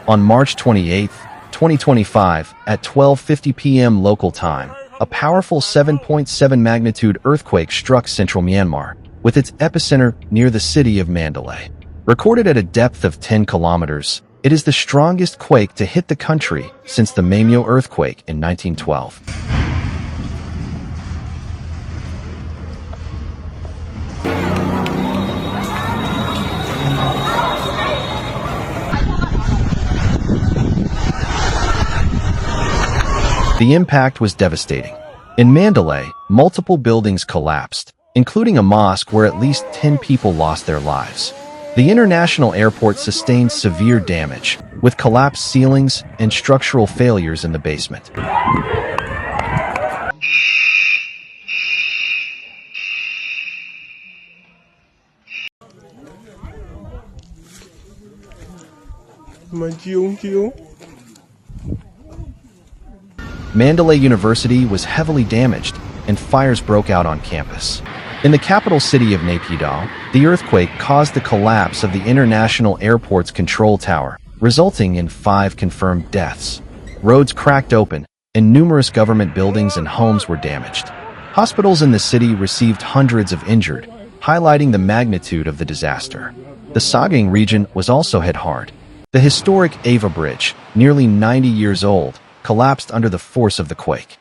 On March 28, 2025, at 12:50 p.m. local time, a powerful 7.7 magnitude earthquake struck central Myanmar, with its epicenter near the city of Mandalay. Recorded at a depth of 10 kilometers, it is the strongest quake to hit the country since the Myanmar earthquake in 1912. The impact was devastating. In Mandalay, multiple buildings collapsed, including a mosque where at least 10 people lost their lives. The international airport sustained severe damage, with collapsed ceilings and structural failures in the basement. Mandalay University was heavily damaged, and fires broke out on campus. In the capital city of Naypyidaw, the earthquake caused the collapse of the international airport's control tower, resulting in 5 confirmed deaths. Roads cracked open, and numerous government buildings and homes were damaged. Hospitals in the city received hundreds of injured, highlighting the magnitude of the disaster. The Sagaing region was also hit hard. The historic Ava Bridge, nearly 90 years old, collapsed under the force of the quake.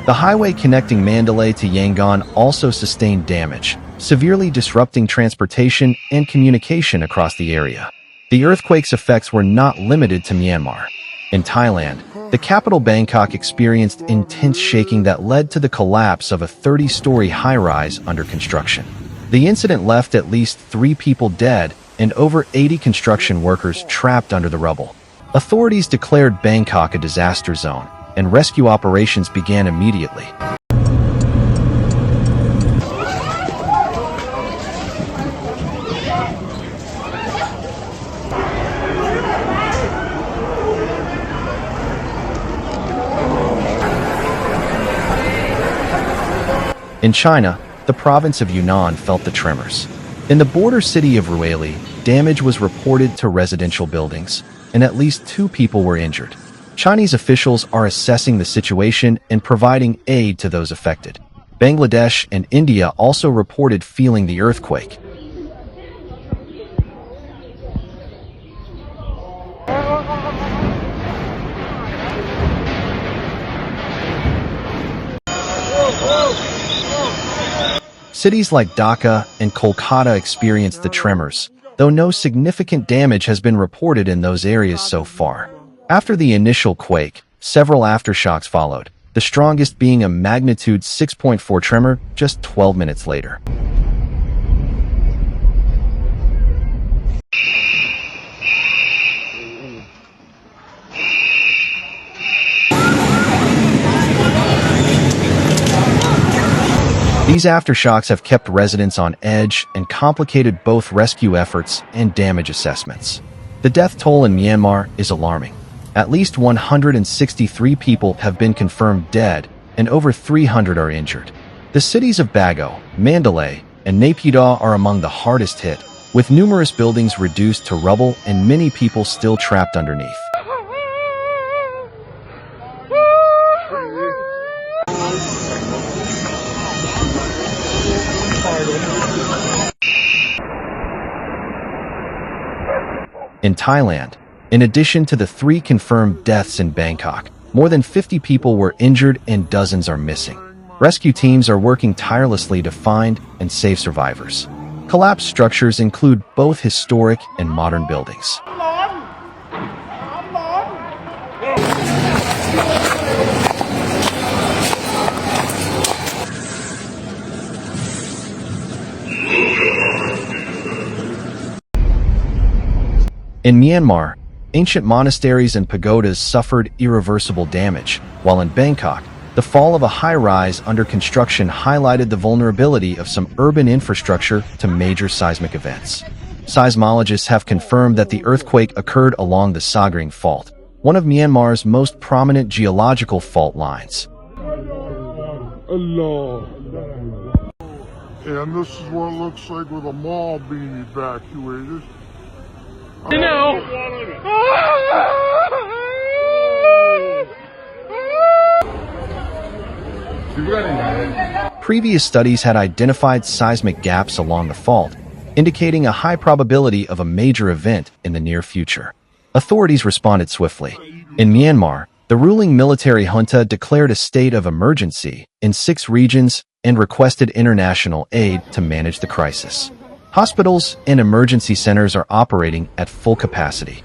The highway connecting Mandalay to Yangon also sustained damage, severely disrupting transportation and communication across the area. The earthquake's effects were not limited to Myanmar. In Thailand, the capital Bangkok experienced intense shaking that led to the collapse of a 30-story high-rise under construction. The incident left at least 3 people dead and over 80 construction workers trapped under the rubble. Authorities declared Bangkok a disaster zone, and rescue operations began immediately. In China, the province of Yunnan felt the tremors. In the border city of Ruili, damage was reported to residential buildings, and at least 2 people were injured. Chinese officials are assessing the situation and providing aid to those affected. Bangladesh and India also reported feeling the earthquake. Cities like Dhaka and Kolkata experienced the tremors, though no significant damage has been reported in those areas so far. After the initial quake, several aftershocks followed, the strongest being a magnitude 6.4 tremor just 12 minutes later. These aftershocks have kept residents on edge and complicated both rescue efforts and damage assessments. The death toll in Myanmar is alarming. At least 163 people have been confirmed dead, and over 300 are injured. The cities of Bago, Mandalay, and Naypyidaw are among the hardest hit, with numerous buildings reduced to rubble and many people still trapped underneath. In Thailand, in addition to the 3 confirmed deaths in Bangkok, more than 50 people were injured and dozens are missing. Rescue teams are working tirelessly to find and save survivors. Collapsed structures include both historic and modern buildings. In Myanmar, ancient monasteries and pagodas suffered irreversible damage, while in Bangkok, The fall of a high-rise under construction highlighted the vulnerability of some urban infrastructure to major seismic events. Seismologists have confirmed that the earthquake occurred along the Sagaing Fault, one of Myanmar's most prominent geological fault lines. Allah. And this is what it looks like with a mall being evacuated. You know. Previous studies had identified seismic gaps along the fault, indicating a high probability of a major event in the near future. Authorities responded swiftly. In Myanmar, the ruling military junta declared a state of emergency in 6 regions and requested international aid to manage the crisis. Hospitals and emergency centers are operating at full capacity.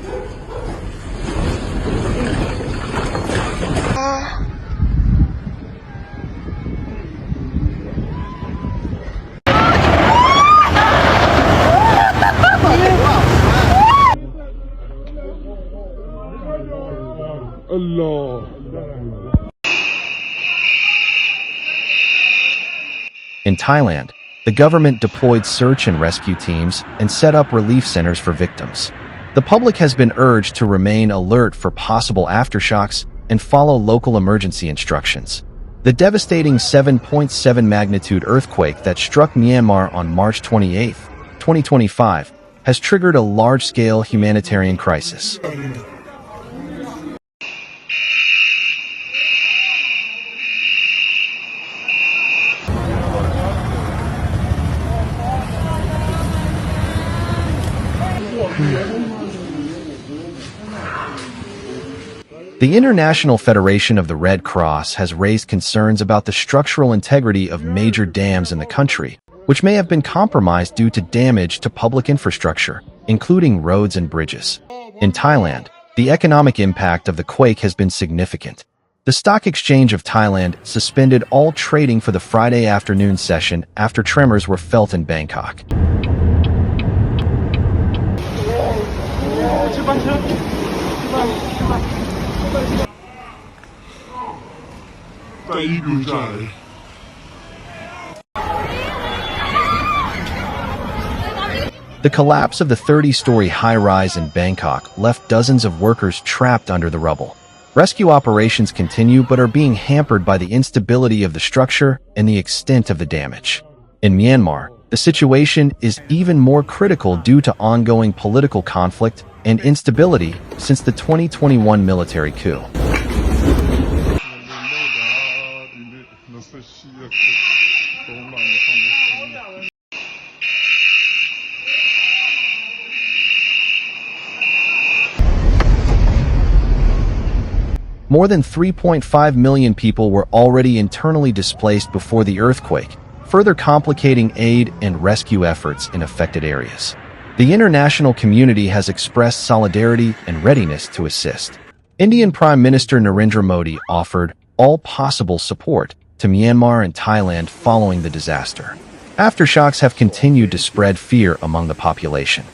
Allah. In Thailand, the government deployed search and rescue teams and set up relief centers for victims. The public has been urged to remain alert for possible aftershocks and follow local emergency instructions. The devastating 7.7 magnitude earthquake that struck Myanmar on March 28, 2025, has triggered a large-scale humanitarian crisis. The International Federation of the Red Cross has raised concerns about the structural integrity of major dams in the country, which may have been compromised due to damage to public infrastructure, including roads and bridges. In Thailand, the economic impact of the quake has been significant. The Stock Exchange of Thailand suspended all trading for the Friday afternoon session after tremors were felt in Bangkok. The collapse of the 30-story high-rise in Bangkok left dozens of workers trapped under the rubble. Rescue operations continue but are being hampered by the instability of the structure and the extent of the damage. In Myanmar, the situation is even more critical due to ongoing political conflict and instability since the 2021 military coup. More than 3.5 million people were already internally displaced before the earthquake, further complicating aid and rescue efforts in affected areas. The international community has expressed solidarity and readiness to assist. Indian Prime Minister Narendra Modi offered all possible support to Myanmar and Thailand following the disaster. Aftershocks have continued to spread fear among the population.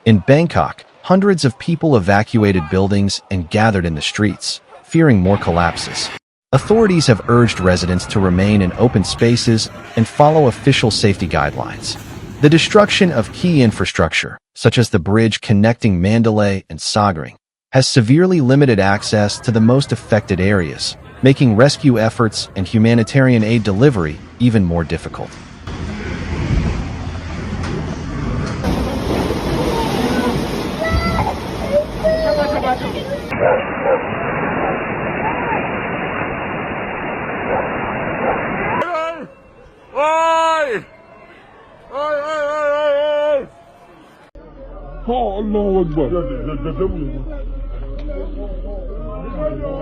In Bangkok, hundreds of people evacuated buildings and gathered in the streets, fearing more collapses. Authorities have urged residents to remain in open spaces and follow official safety guidelines. The destruction of key infrastructure, such as the bridge connecting Mandalay and Sagaing, has severely limited access to the most affected areas, making rescue efforts and humanitarian aid delivery even more difficult. Allah Akbar.